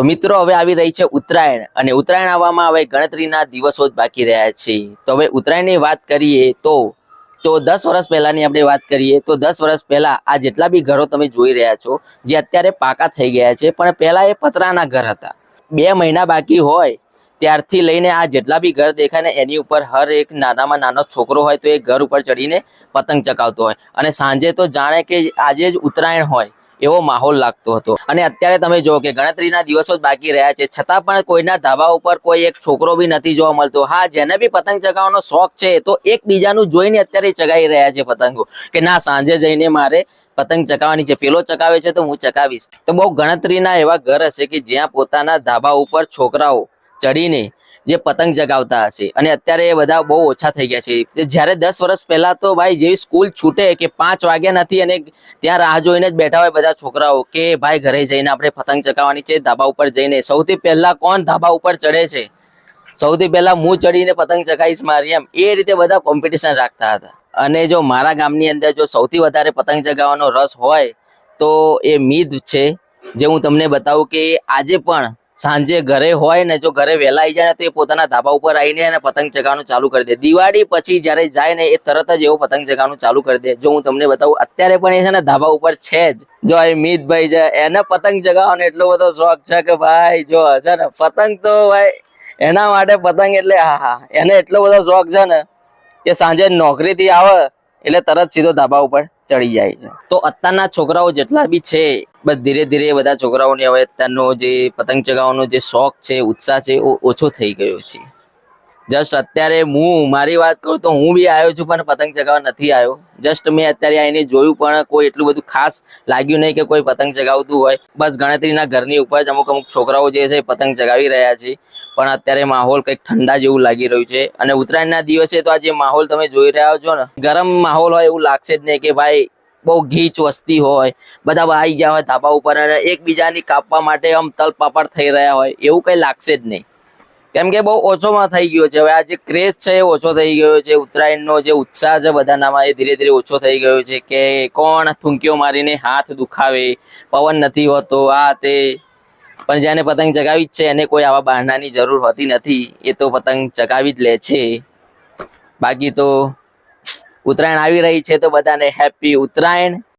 તો મિત્રો હવે આવી રહી છે ઉત્તરાયણ અને ઉત્તરાયણ આવવામાં હવે ગણતરીના દિવસો જ બાકી રહ્યા છે। તો હવે ઉત્તરાયણની વાત કરીએ તો 10 વર્ષ પહેલાની આપણે વાત કરીએ તો 10 વર્ષ પહેલા આ જેટલા બી ઘરો તમે જોઈ રહ્યા છો જે અત્યારે પાકા થઈ ગયા છે પણ પહેલા એ પતરાના ઘર હતા। 2 મહિના બાકી હોય ત્યારથી લઈને આ જેટલા બી ઘર દેખાય ને એની ઉપર હર એક નાનામાં નાનો છોકરો હોય તો એ ઘર ઉપર ચડીને પતંગ ચગાવતો હોય અને સાંજે તો જાણે કે આજે જ ઉત્તરાયણ હોય એવો માહોલ લાગતો હતો। અને અત્યારે તમે જો કે ગણતરીના દિવસો જ બાકી રહ્યા છે છતાં પણ કોઈના ધાબા ઉપર કોઈ એક છોકરો બી નથી જોવા મળતો। હા, જેને બી પતંગ ચગાવવાનો શોખ છે તો એકબીજાનું જોઈને અત્યારે ચગાવી રહ્યા છે પતંગો કે ના સાંજે જઈને મારે પતંગ ચગાવવાની છે, પેલો ચગાવે છે તો હું ચગાવીશ। તો બહુ ગણતરીના એવા ઘર હશે કે જ્યાં પોતાના ધાબા ઉપર છોકરાઓ ચડીને જે પતંગ ચગાવતા હશે અને અત્યારે એ બધા બહુ ઓછા થઈ ગયા છે। જ્યારે 10 વર્ષ પહેલા તો ભાઈ જેવી સ્કૂલ છૂટે કે 5 વાગ્યા નથી અને ત્યાં રાહ જોઈને જ બેઠા હોય બધા છોકરાઓ કે ભાઈ ઘરે જઈને આપણે પતંગ ચગાવવાની છે। ધાબા ઉપર જઈને સૌથી પહેલા કોણ ધાબા ઉપર ચડે છે, સૌથી પહેલા હું ચડીને પતંગ ચગાવીશ મારી, એમ એ રીતે બધા કોમ્પિટિશન રાખતા હતા। અને જો મારા ગામની અંદર જો સૌથી વધારે પતંગ ચગાવવાનો રસ હોય તો એ મીત છે, જે હું તમને બતાવું કે આજે પણ સાંજે ઘરે હોય ને જો ઘરે વહેલા આવી જાય ને તો એ પોતાના ધાબા ઉપર આવીને પતંગ ચગાવવાનું ચાલુ કરી દે। દિવાળી પછી જ્યારે જાય ને એ તરત જ એવો પતંગ ચગાવવાનું ચાલુ કરી દે। જો હું તમને બતાવું અત્યારે પણ એ છે ને ધાબા ઉપર છે જ। જો એ મિતભાઈ છે એને પતંગ ચગાવવાનો એટલો બધો શોખ છે કે ભાઈ જો છે ને પતંગ તો ભાઈ એના માટે પતંગ એટલે હા એને એટલો બધો શોખ છે ને કે સાંજે નોકરીથી આવે એટલે તરત સીધો ધાબા ઉપર ચડી જાય છે। તો અત્યારના છોકરાઓ જેટલા બી છે બસ ધીરે ધીરે બધા છોકરાઓને હવે અત્યારનો જે પતંગ ચગાવવાનો જે શોખ છે, ઉત્સાહ છે ઓછો થઈ ગયો છે। જસ્ટ અત્યારે હું મારી વાત કરું તો હું બી આવ્યો છું પણ પતંગ ચગાવવા નથી આવ્યો। જસ્ટ મેં અત્યારે આવીને જોયું પણ કોઈ એટલું બધું ખાસ લાગ્યું નહીં કે કોઈ પતંગ ચગાવતું હોય। બસ ગણતરીના ઘરની ઉપર જ અમુક છોકરાઓ જે છે પતંગ ચગાવી રહ્યા છે પણ અત્યારે માહોલ કંઈક ઠંડા જેવું લાગી રહ્યું છે। અને ઉત્તરાયણના દિવસે તો આ જે માહોલ તમે જોઈ રહ્યા છો ને ગરમ માહોલ હોય એવું લાગશે જ નહીં કે ભાઈ બહુ ગીચ વસ્તી હોય, બધા આવી ગયા હોય ધાબા ઉપર અને એકબીજાની કાપવા માટે આમ તલપાપડ થઈ રહ્યા હોય એવું કંઈ લાગશે જ નહીં, કેમ કે બહુ ઓછોમાં થઈ ગયો છે। હવે આ જે ક્રેઝ છે એ ઓછો થઈ ગયો છે, ઉત્તરાયણનો જે ઉત્સાહ છે બધાનામાં એ ધીરે ધીરે ઓછો થઈ ગયો છે કે કોણ થૂંકીઓ મારીને હાથ દુખાવે, પવન નથી હોતો આ તે। પણ જેને પતંગ ચગાવી જ છે એને કોઈ આવા બહાનાની જરૂર હોતી નથી, એ તો પતંગ ચગાવી જ લે છે। બાકી તો ઉત્તરાયણ આવી રહી છે તો બધાને હેપી ઉત્તરાયણ।